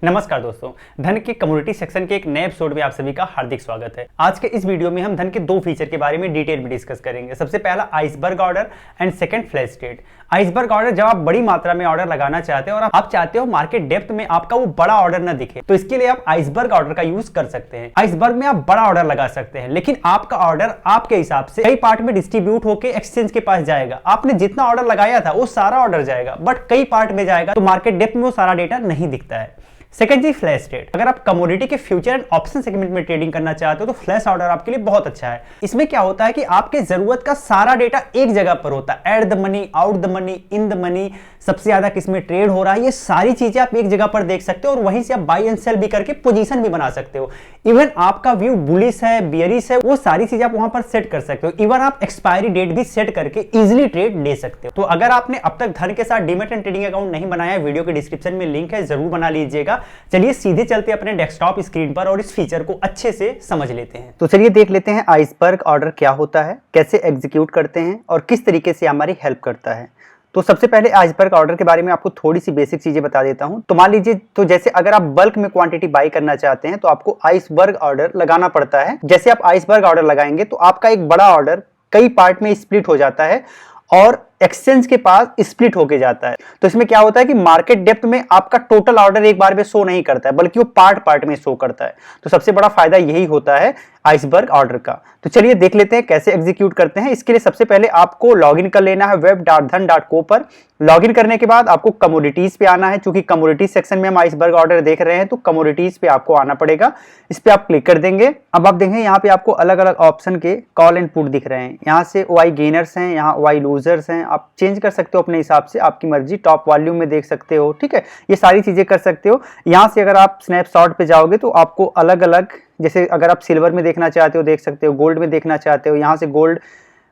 नमस्कार दोस्तों, धन के कम्युनिटी सेक्शन के एक नए एपिसोड में आप सभी का हार्दिक स्वागत है। आज के इस वीडियो में हम धन के दो फीचर के बारे में डिटेल में डिस्कस करेंगे। सबसे पहला iceberg order and second flash trade. Iceberg order, जब आप बड़ी मात्रा में ऑर्डर लगाना चाहते हो और आप चाहते हो मार्केट डेप्थ में आपका वो बड़ा ऑर्डर ना दिखे, तो इसके लिए आप आइसबर्ग ऑर्डर का यूज कर सकते हैं। आइसबर्ग में आप बड़ा ऑर्डर लगा सकते हैं, लेकिन आपका ऑर्डर आपके हिसाब से कई पार्ट में डिस्ट्रीब्यूट होकर एक्सचेंज के पास जाएगा। आपने जितना ऑर्डर लगाया था वो सारा ऑर्डर जाएगा, बट कई पार्ट में जाएगा, तो मार्केट डेप्थ में वो सारा डेटा नहीं दिखता है। सेकंड जी, फ्लैश ट्रेड। अगर आप कमोडिटी के फ्यूचर एंड ऑप्शन सेगमेंट में ट्रेडिंग करना चाहते हो तो फ्लैश ऑर्डर आपके लिए बहुत अच्छा है। इसमें क्या होता है कि आपके जरूरत का सारा डेटा एक जगह पर होता है। At the money, out the money, in the money, सबसे ज्यादा किसमें ट्रेड हो रहा है, ये सारी चीजें आप एक जगह पर देख सकते हो और वहीं से आप बाई एंड सेल भी करके पोजीशन भी बना सकते हो। इवन आपका व्यू बुलिश है, बियरिश है, वो सारी चीजें आप वहां पर सेट कर सकते हो। इवन आप एक्सपायरी डेट भी सेट करके इजिली ट्रेड ले सकते हो। तो अगर आपने अब तक धन के साथ डीमैट एंड ट्रेडिंग अकाउंट नहीं बनाया है, वीडियो के डिस्क्रिप्शन में लिंक है, जरूर बना लीजिएगा। चलिए सीधे चलते अपने डेस्कटॉप स्क्रीन पर और इस फीचर को अच्छे से समझ लेते हैं। तो चलिए देख लेते हैं आइसबर्ग ऑर्डर क्या होता है, कैसे एग्जीक्यूट करते हैं और किस तरीके से हमारी हेल्प करता है। तो सबसे पहले आइसबर्ग ऑर्डर के बारे में आपको थोड़ी सी बेसिक चीजें बता देता हूं। तो मान लीजिए, तो जैसे अगर आप बल्क में क्वांटिटी बाई करना चाहते हैं तो आपको आइसबर्ग ऑर्डर लगाना पड़ता है। जैसे आप आइसबर्ग ऑर्डर लगाएंगे तो आपका एक बड़ा ऑर्डर कई पार्ट में स्प्लिट हो जाता है और एक्सचेंज के पास स्प्लिट होके जाता है। तो इसमें क्या होता है कि मार्केट डेप्थ में आपका टोटल ऑर्डर एक बार में शो नहीं करता है, बल्कि वो पार्ट पार्ट में शो करता है। तो सबसे बड़ा फायदा यही होता है आइसबर्ग ऑर्डर का। तो चलिए देख लेते हैं कैसे एग्जीक्यूट करते हैं। इसके लिए सबसे पहले आपको लॉगिन कर लेना है web.dhan.co पर। लॉगिन करने के बाद आपको कमोडिटीज पे आना है। चूंकि कमोडिटीज सेक्शन में हम आइसबर्ग ऑर्डर देख रहे हैं तो कमोडिटीज पे आपको आना पड़ेगा। इस पे आप क्लिक कर देंगे। अब आप देखेंगे यहाँ पे आपको अलग अलग ऑप्शन के कॉल एंड पुट दिख रहे हैं। यहाँ से वाई गेनर्स हैं, यहाँ वाई लूजर्स हैं। आप चेंज कर सकते हो अपने हिसाब से, आपकी मर्जी। टॉप वॉल्यूम में देख सकते हो, ठीक है, ये सारी चीजें कर सकते हो। यहाँ से अगर आप स्नैपशॉट पे जाओगे तो आपको अलग अलग, जैसे अगर आप सिल्वर में देखना चाहते हो देख सकते हो, गोल्ड में देखना चाहते हो यहाँ से गोल्ड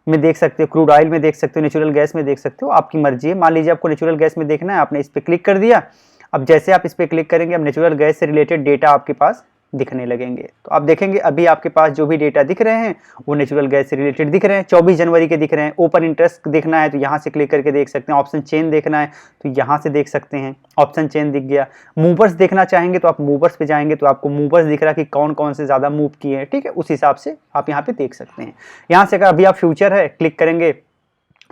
में देख सकते हो, क्रूड ऑयल में देख सकते हो, नेचुरल गैस में देख सकते हो, आपकी मर्जी है। मान लीजिए आपको नेचुरल गैस में देखना है, आपने इस पे क्लिक कर दिया। अब जैसे आप इस पे क्लिक करेंगे, अब नेचुरल गैस से रिलेटेड डेटा आपके पास दिखने लगेंगे। तो आप देखेंगे अभी आपके पास जो भी डेटा दिख रहे हैं वो नेचुरल गैस से रिलेटेड दिख रहे हैं। 24 जनवरी के दिख रहे हैं। ओपन इंटरेस्ट देखना है तो यहाँ से क्लिक करके देख सकते हैं। ऑप्शन चेन देखना है तो यहाँ से देख सकते हैं, ऑप्शन चेन दिख गया। मूवर्स देखना चाहेंगे तो आप मूवर्स पे जाएंगे तो आपको मूवर्स दिख रहा है कि कौन कौन से ज़्यादा मूव किए हैं, ठीक है, उस हिसाब से आप यहाँ पे देख सकते हैं। यहाँ से अगर अभी आप फ्यूचर है क्लिक करेंगे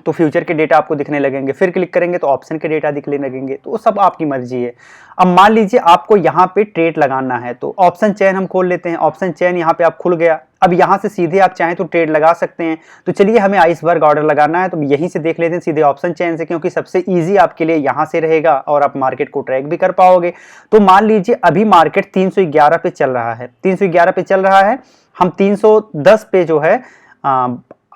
तो फ्यूचर के डेटा आपको दिखने लगेंगे। फिर क्लिक करेंगे तो ऑप्शन के डेटा दिखने लगेंगे। तो वो सब आपकी मर्जी है। अब मान लीजिए आपको यहाँ पे ट्रेड लगाना है तो ऑप्शन चेन हम खोल लेते हैं। ऑप्शन चेन यहाँ पे आप खुल गया। अब यहाँ से सीधे आप चाहें तो ट्रेड लगा सकते हैं। तो चलिए हमें आइसबर्ग ऑर्डर लगाना है तो यहीं से देख लेते हैं सीधे ऑप्शन चेन से, क्योंकि सबसे ईजी आपके लिए यहाँ से रहेगा और आप मार्केट को ट्रैक भी कर पाओगे। तो मान लीजिए अभी मार्केट 311 पे चल रहा है, 311 पे चल रहा है। हम 310 पे जो है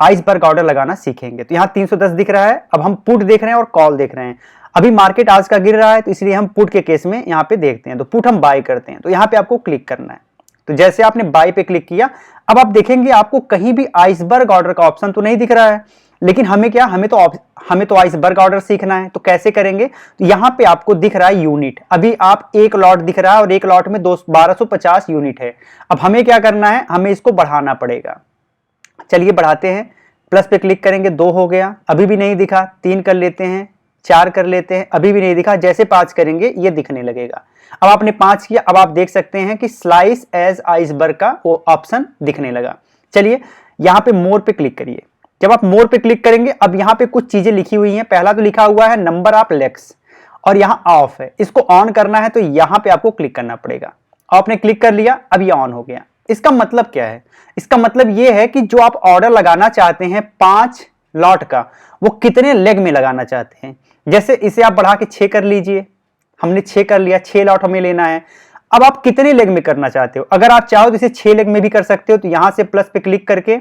आइसबर्ग ऑर्डर लगाना सीखेंगे। तो यहाँ 310 दिख रहा है। अब हम पुट देख रहे हैं और कॉल देख रहे हैं। अभी मार्केट आज का गिर रहा है तो इसलिए हम पुट के केस में यहाँ पे देखते हैं। तो पुट हम बाय करते हैं तो यहाँ पे आपको क्लिक करना है। तो जैसे आपने बाय पे क्लिक किया, अब आप देखेंगे आपको कहीं भी आइसबर्ग ऑर्डर का ऑप्शन तो नहीं दिख रहा है। लेकिन हमें क्या, हमें तो आइसबर्ग ऑर्डर सीखना है। तो कैसे करेंगे, तो यहाँ पे आपको दिख रहा है यूनिट। अभी आप एक लॉट दिख रहा है और एक लॉट में 1250 यूनिट है। अब हमें क्या करना है, हमें इसको बढ़ाना पड़ेगा। चलिए बढ़ाते हैं। प्लस पे क्लिक करेंगे, 2 हो गया। अभी भी नहीं दिखा, 3 कर लेते हैं, 4 कर लेते हैं, अभी भी नहीं दिखा। जैसे 5 करेंगे ये दिखने लगेगा। अब आपने 5 किया। अब आप देख सकते हैं कि स्लाइस एज आइसबर्ग का वो ऑप्शन दिखने लगा। चलिए यहाँ पे मोर पे क्लिक करिए। जब आप मोर पे क्लिक करेंगे, अब यहाँ पे कुछ चीजें लिखी हुई हैं। पहला तो लिखा हुआ है नंबर ऑफ लेग्स और यहाँ ऑफ है। इसको ऑन करना है तो यहाँ पे आपको क्लिक करना पड़ेगा। आपने क्लिक कर लिया, अब ये ऑन हो गया। इसका मतलब क्या है, इसका मतलब ये है कि जो आप ऑर्डर लगाना चाहते हैं 5 लॉट का, वो कितने लेग में लगाना चाहते हैं। जैसे इसे आप बढ़ा के 6 कर लीजिए। हमने 6 कर लिया, 6 लॉट हमें लेना है। अब आप कितने लेग में करना चाहते हो, अगर आप चाहो तो इसे 6 लेग में भी कर सकते हो। तो यहां से प्लस पे क्लिक करके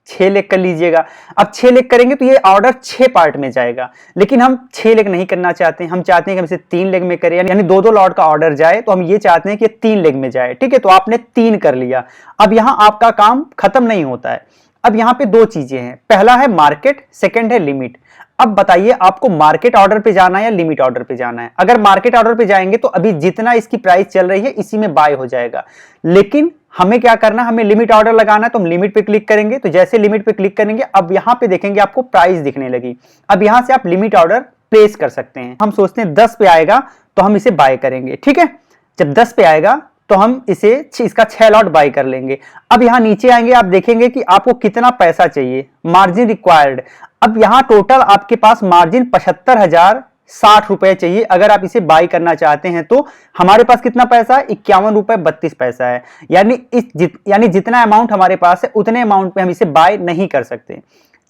6 लेग कर लीजिएगा। अब 6 लेग करेंगे तो ये ऑर्डर 6 पार्ट में जाएगा। लेकिन हम 6 लेग नहीं करना चाहते हैं, हम चाहते हैं कि हम इसे 3 लेग में करें, यानी 2-2 लॉट का ऑर्डर जाए। तो हम ये चाहते हैं कि 3 लेग में जाए, ठीक है। तो आपने 3 कर लिया। अब यहां आपका काम खत्म नहीं होता है। अब यहां पे 2 चीजें हैं, पहला है मार्केट, सेकंड है लिमिट। अब बताइए आपको मार्केट ऑर्डर पे जाना है या लिमिट ऑर्डर पे जाना है। अगर मार्केट ऑर्डर पे जाएंगे तो अभी जितना इसकी प्राइस चल रही है इसी में बाय हो जाएगा। लेकिन हमें क्या करना, हमें लिमिट ऑर्डर लगाना है तो हम लिमिट पे क्लिक करेंगे। तो जैसे लिमिट पे क्लिक करेंगे, अब यहां पे देखेंगे आपको प्राइस दिखने लगी। अब यहां से आप लिमिट ऑर्डर प्लेस कर सकते हैं। हम सोचते हैं 10 पे आएगा तो हम इसे बाय करेंगे, ठीक है। जब 10 पे आएगा तो हम इसका 6 लॉट बाय कर लेंगे। अब यहाँ नीचे आएंगे, आप देखेंगे कि आपको कितना पैसा चाहिए, मार्जिन रिक्वायर्ड। अब यहाँ टोटल आपके पास मार्जिन 75,060 रुपए चाहिए। अगर आप इसे बाय करना चाहते हैं तो हमारे पास कितना पैसा है, 51 रुपए 32 पैसा है। यानी जितना अमाउंट हमारे पास है उतने अमाउंट पे हम इसे बाय नहीं कर सकते।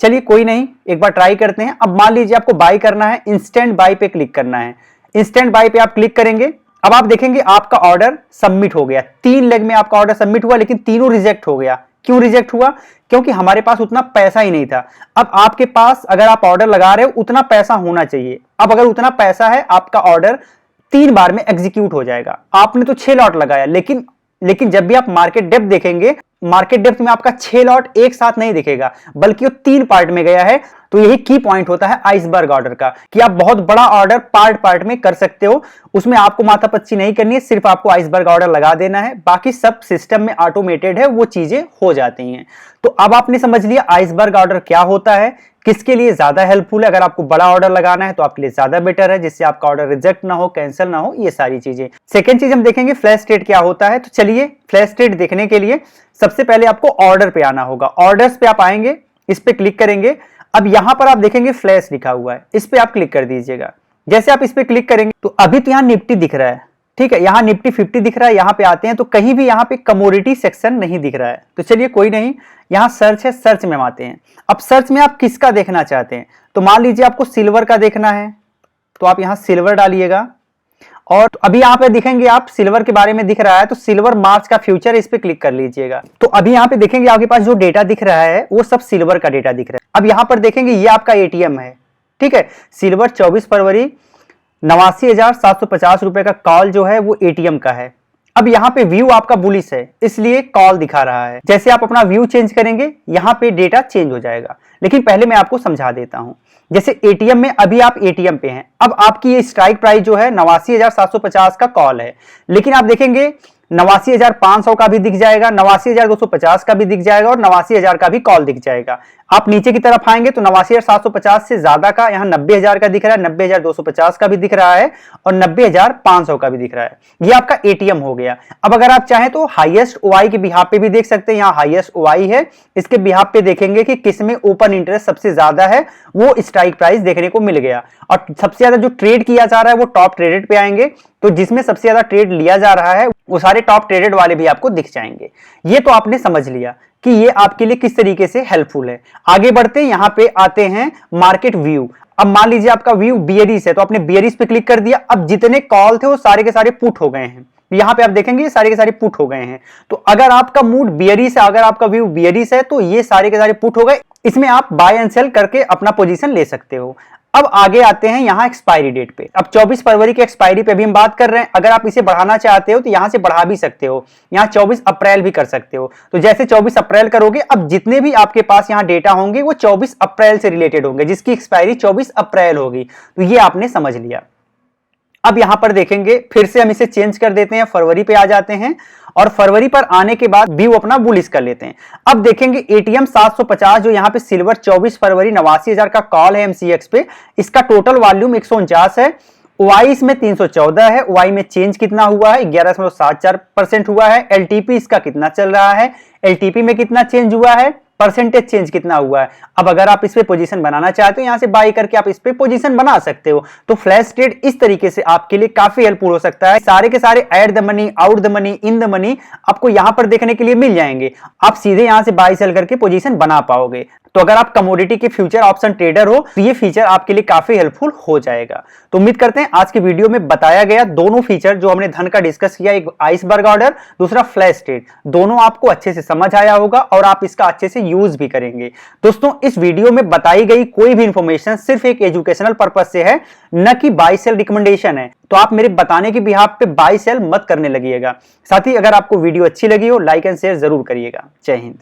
चलिए कोई नहीं, एक बार ट्राई करते हैं। अब मान लीजिए आपको बाय करना है, इंस्टेंट बाय पे क्लिक करना है। इंस्टेंट बाय पे आप क्लिक करेंगे, अब आप देखेंगे आपका ऑर्डर सबमिट हो गया। 3 लेग में आपका ऑर्डर सबमिट हुआ, लेकिन तीनों रिजेक्ट हो गया। क्यों रिजेक्ट हुआ? क्योंकि हमारे पास उतना पैसा ही नहीं था। अब आपके पास अगर आप ऑर्डर लगा रहे हो उतना पैसा होना चाहिए। अब अगर उतना पैसा है, आपका ऑर्डर 3 बार में एग्जीक्यूट हो जाएगा। आपने तो 6 लॉट लगाया, लेकिन जब भी आप मार्केट डेप्थ देखेंगे, मार्केट डेप्थ में आपका 6 लॉट एक साथ नहीं दिखेगा, बल्कि वो 3 पार्ट में गया है। तो यही की पॉइंट होता है आइसबर्ग ऑर्डर का, कि आप बहुत बड़ा ऑर्डर पार्ट में कर सकते हो। उसमें आपको माथापच्ची नहीं करनी है, सिर्फ आपको आइसबर्ग ऑर्डर लगा देना है। बाकी सब सिस्टम में ऑटोमेटेड है, वो चीजें हो जाती हैं। तो अब आपने समझ लिया आइसबर्ग ऑर्डर क्या होता है, किसके लिए ज्यादा हेल्पफुल है। अगर आपको बड़ा ऑर्डर लगाना है तो आपके लिए ज्यादा बेटर है, जिससे आपका ऑर्डर रिजेक्ट ना हो, कैंसिल ना हो, ये सारी चीजें। सेकंड चीज हम देखेंगे फ्लैश स्टेट क्या होता है। तो चलिए फ्लैश स्टेट देखने के लिए सबसे पहले आपको ऑर्डर पे आना होगा। ऑर्डर्स पे आप आएंगे, इस पे क्लिक करेंगे। अब यहां पर आप देखेंगे फ्लैश लिखा हुआ है, इस पे आप क्लिक कर दीजिएगा। जैसे आप इस पे क्लिक करेंगे तो अभी तो यहां निफ्टी दिख रहा है, ठीक है, यहाँ निफ्टी 50 दिख रहा है। यहाँ पे आते हैं तो कहीं भी यहाँ पे कमोडिटी सेक्शन नहीं दिख रहा है। तो चलिए कोई नहीं, यहाँ सर्च है, सर्च में हम आते हैं। अब सर्च में आप किसका देखना चाहते हैं, तो मान लीजिए आपको सिल्वर का देखना है, तो आप यहाँ सिल्वर डालिएगा। और अभी यहाँ पे दिखेंगे आप सिल्वर के बारे में दिख रहा है, तो सिल्वर मार्च का फ्यूचर, इस पे क्लिक कर लीजिएगा। तो अभी यहाँ पे देखेंगे आपके पास जो डेटा दिख रहा है वो सब सिल्वर का डेटा दिख रहा है। अब यहाँ पर देखेंगे ये आपका एटीएम है, ठीक है। सिल्वर 24 फरवरी 89,750 रुपए का कॉल जो है वो एटीएम का है। अब यहाँ पे व्यू आपका बुलिश है, इसलिए कॉल दिखा रहा है। जैसे आप अपना व्यू चेंज करेंगे, यहाँ पे डेटा चेंज हो जाएगा। लेकिन पहले मैं आपको समझा देता हूँ। जैसे एटीएम में अभी आप एटीएम पे हैं, अब आपकी ये स्ट्राइक प्राइस जो है 89,750 का कॉल है। लेकिन आप देखेंगे 89,500 का भी दिख जाएगा, 89,250 का भी दिख जाएगा और 89,000 का भी कॉल दिख जाएगा। आप नीचे की तरफ आएंगे तो 89,750 से ज्यादा का यहाँ 90,000 का दिख रहा है, 90,250 का भी दिख रहा है और 90,500 का भी दिख रहा है। ये आपका एटीएम हो गया। अब अगर आप चाहें तो हाईएस्ट ओआई के बिहाफ पे भी देख सकते हैं। यहाँ हाईएस्ट ओआई है, इसके बिहाफ पे देखेंगे कि किसमें ओपन इंटरेस्ट सबसे ज्यादा है, वो स्ट्राइक प्राइस देखने को मिल गया। और सबसे ज्यादा जो ट्रेड किया जा रहा है वो टॉप ट्रेडेड पे आएंगे, तो जिसमें सबसे ज्यादा ट्रेड लिया जा रहा है वो सारे टॉप ट्रेडेड वाले भी आपको दिख जाएंगे। ये तो आपने समझ लिया कि ये आपके लिए किस तरीके से हेल्पफुल है। आगे बढ़ते हैं, यहाँ पे आते हैं मार्केट व्यू। अब मान लीजिए आपका व्यू बियरिश है, तो आपने बियरिश पे क्लिक कर दिया। अब जितने कॉल थे वो सारे के सारे पुट हो गए हैं। यहाँ पे आप देखेंगे सारे के सारे पुट हो गए हैं। तो अगर आपका मूड बियरिश है, अगर आपका व्यू बियरिश है, तो ये सारे के सारे पुट हो गए। इसमें आप बाय एंड सेल करके अपना पोजीशन ले सकते हो। अब आगे आते हैं यहाँ एक्सपायरी डेट पे। अब 24 फरवरी के एक्सपायरी पे भी हम बात कर रहे हैं। अगर आप इसे बढ़ाना चाहते हो तो यहाँ से बढ़ा भी सकते हो, यहाँ 24 अप्रैल भी कर सकते हो। तो जैसे 24 अप्रैल करोगे, अब जितने भी आपके पास यहाँ डेटा होंगे वो 24 अप्रैल से रिलेटेड होंगे, जिसकी एक्सपायरी 24 अप्रैल होगी। तो ये आपने समझ लिया। अब यहां पर देखेंगे, फिर से हम इसे चेंज कर देते हैं, फरवरी पे आ जाते हैं और फरवरी पर आने के बाद व्यू अपना बुलिश कर लेते हैं। अब देखेंगे एटीएम 750 जो यहाँ पे सिल्वर 24 फरवरी 89,000 का कॉल है एमसीएक्स पे, इसका टोटल वॉल्यूम 149 है। ओआई इसमें 314 है। ओआई में चेंज कितना हुआ है, 11.74% हुआ है। एलटीपी इसका कितना चल रहा है, एलटीपी में कितना चेंज हुआ है, परसेंटेज चेंज कितना हुआ है। अब अगर आप इस पे पोजीशन बनाना चाहते हो, यहां से बाई करके आप इस पे पोजीशन बना सकते हो। तो फ्लैश ट्रेड इस तरीके से आपके लिए काफी हेल्पफुल हो सकता है। सारे के सारे add the money, out the money, in the money आपको यहां पर देखने के लिए मिल जाएंगे। आप सीधे यहां से बाई सेल करके पोजीशन बना पाओगे। तो अगर आप कमोडिटी के फ्यूचर ऑप्शन ट्रेडर हो तो ये फीचर आपके लिए काफी हेल्पफुल हो जाएगा। तो उम्मीद करते हैं आज की वीडियो में बताया गया दोनों फीचर जो हमने धन का डिस्कस किया, एक आइसबर्ग ऑर्डर, दूसरा फ्लैश ट्रेड, दोनों आपको अच्छे से समझ आया होगा और आप इसका अच्छे से यूज भी करेंगे। दोस्तों, इस वीडियो में बताई गई कोई भी इंफॉर्मेशन सिर्फ एक एजुकेशनल पर्पज से है, न कि बाय सेल रिकमेंडेशन है। तो आप मेरे बताने के बिहाफ पे बाय सेल मत करने लगिएगा। साथ ही अगर आपको वीडियो अच्छी लगी हो, लाइक एंड शेयर जरूर करिएगा। जय हिंद।